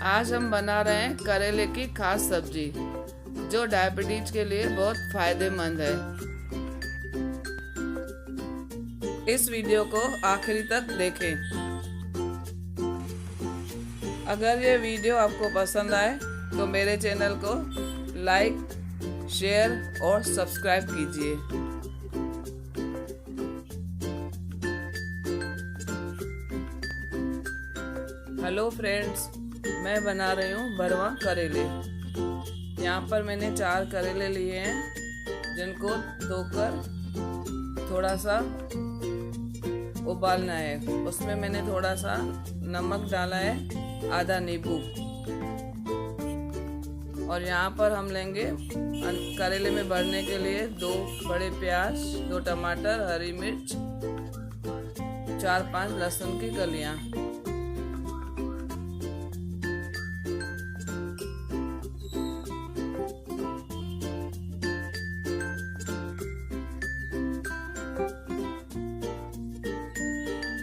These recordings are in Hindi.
आज हम बना रहे हैं करेले की खास सब्जी जो डायबिटीज के लिए बहुत फायदेमंद है। इस वीडियो को आखिरी तक देखें। अगर ये वीडियो आपको पसंद आए तो मेरे चैनल को लाइक, शेयर और सब्सक्राइब कीजिए। हेलो फ्रेंड्स, मैं बना रही हूँ भरवा करेले। यहाँ पर मैंने 4 करेले लिए हैं जिनको धोकर थोड़ा सा उबालना है। उसमें मैंने थोड़ा सा नमक डाला है, आधा नींबू। और यहाँ पर हम लेंगे करेले में भरने के लिए 2 बड़े प्याज, 2 टमाटर, हरी मिर्च, 4-5 लहसुन की कलियाँ।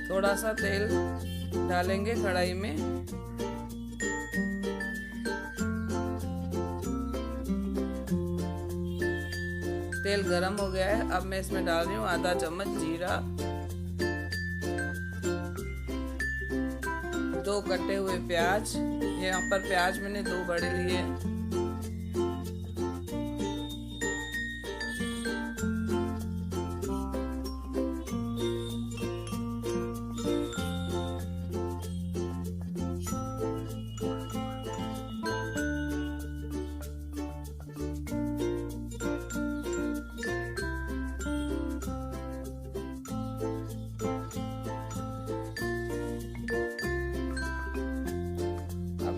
थोड़ा सा तेल डालेंगे कढ़ाई में। तेल गरम हो गया है। अब मैं इसमें डाल रही हूँ आधा चम्मच जीरा, 2 कटे हुए प्याज। यहाँ पर प्याज मैंने 2 बड़े लिए।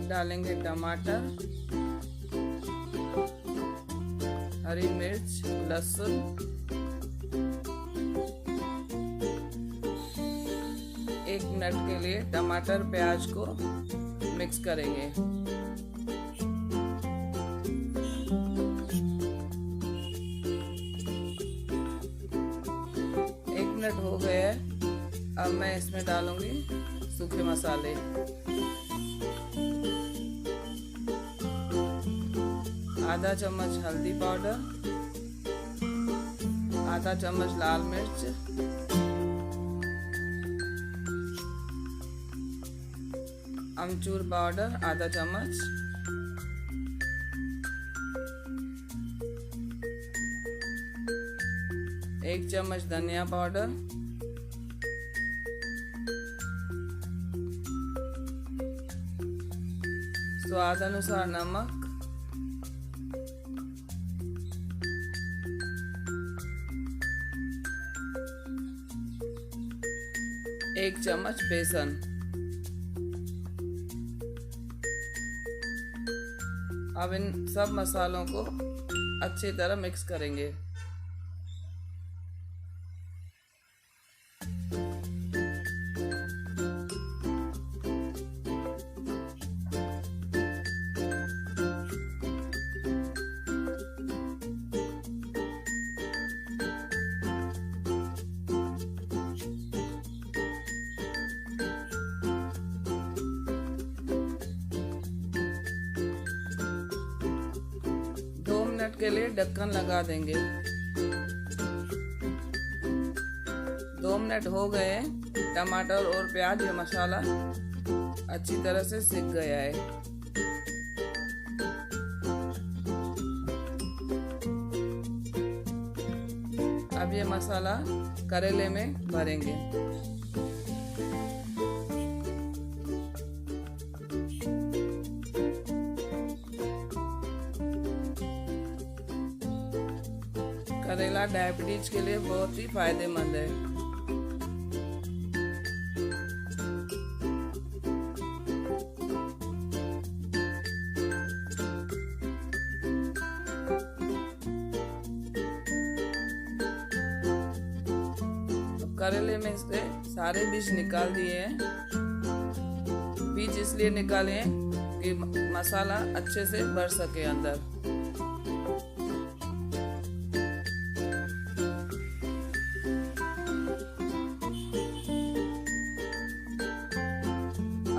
डालेंगे टमाटर, हरी मिर्च, लहसुन, एक मिनट के लिए टमाटर प्याज को मिक्स करेंगे। एक मिनट हो गए है। अब मैं इसमें डालूंगी सूखे मसाले। आधा चम्मच हल्दी पाउडर, आधा चम्मच लाल मिर्च, अमचूर पाउडर आधा चम्मच, एक चम्मच धनिया पाउडर, स्वाद अनुसार नमक, एक चम्मच बेसन। अब इन सब मसालों को अच्छी तरह मिक्स करेंगे। के लिए ढक्कन लगा देंगे। 2 मिनट हो गए। टमाटर और प्याज ये मसाला अच्छी तरह से सिक गया है। अब ये मसाला करेले में भरेंगे। करेला डायबिटीज के लिए बहुत ही फायदेमंद है। करेले में से सारे बीज निकाल दिए हैं। बीज इसलिए निकाले हैं कि मसाला अच्छे से भर सके अंदर।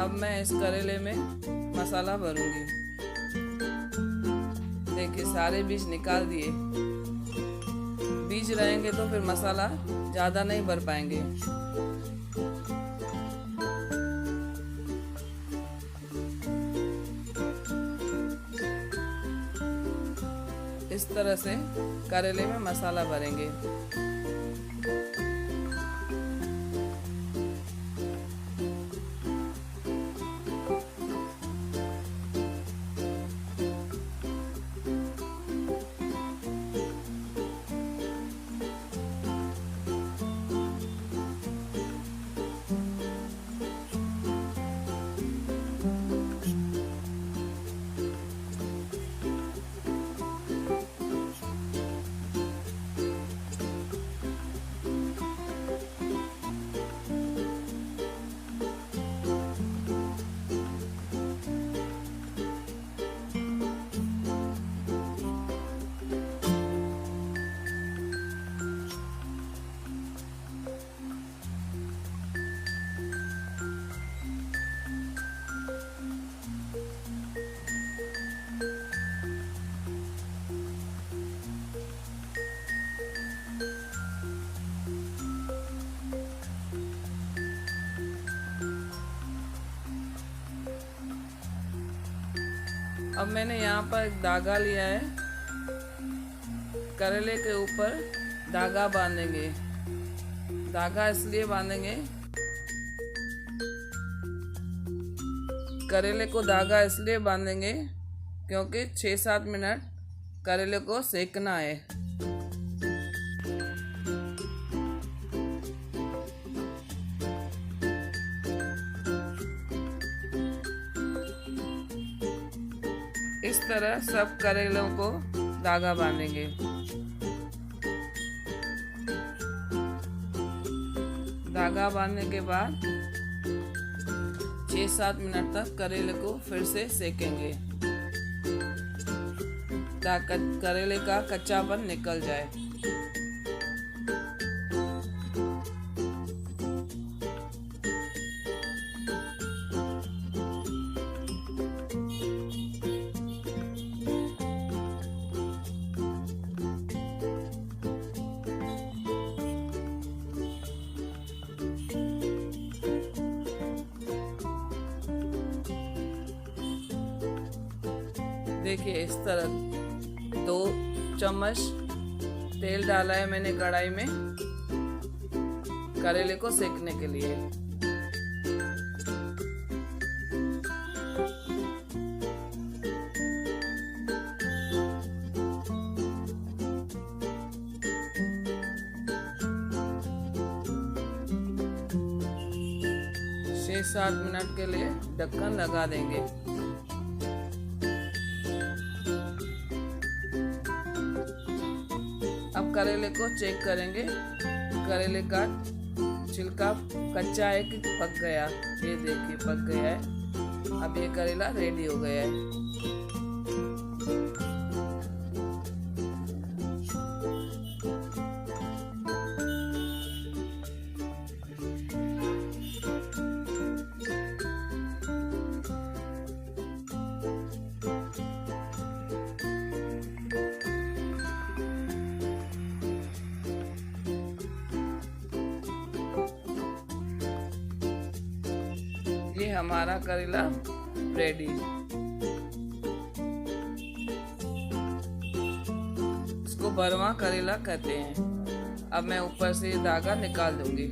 अब मैं मैं इस करेले में मसाला भरूंगी। देखिए सारे बीज निकाल दिए। बीज रहेंगे तो फिर मसाला ज़्यादा नहीं भर पाएंगे। इस तरह से करेले में मसाला भरेंगे। अब मैंने यहाँ पर एक धागा लिया है। करेले के ऊपर धागा बांधेंगे। धागा इसलिए बांधेंगे, करेले को धागा इसलिए बांधेंगे क्योंकि 6-7 मिनट करेले को सेकना है। इस तरह सब करेलों को धागा बांधेंगे। धागा बांधने के बाद 6-7 मिनट तक करेले को फिर से सेकेंगे ताकि करेले का कच्चापन निकल जाए। देखिए इस तरह 2 चम्मच तेल डाला है मैंने कढ़ाई में करेले को सेकने के लिए। छह 7 मिनट के लिए ढक्कन लगा देंगे। अब करेले को चेक करेंगे, करेले का छिलका कच्चा है कि पक गया। ये देखिए पक गया है। अब ये करेला रेडी हो गया है। ये हमारा करेला रेडी। इसको भरवा करेला कहते हैं। अब मैं ऊपर से धागा निकाल दूंगी।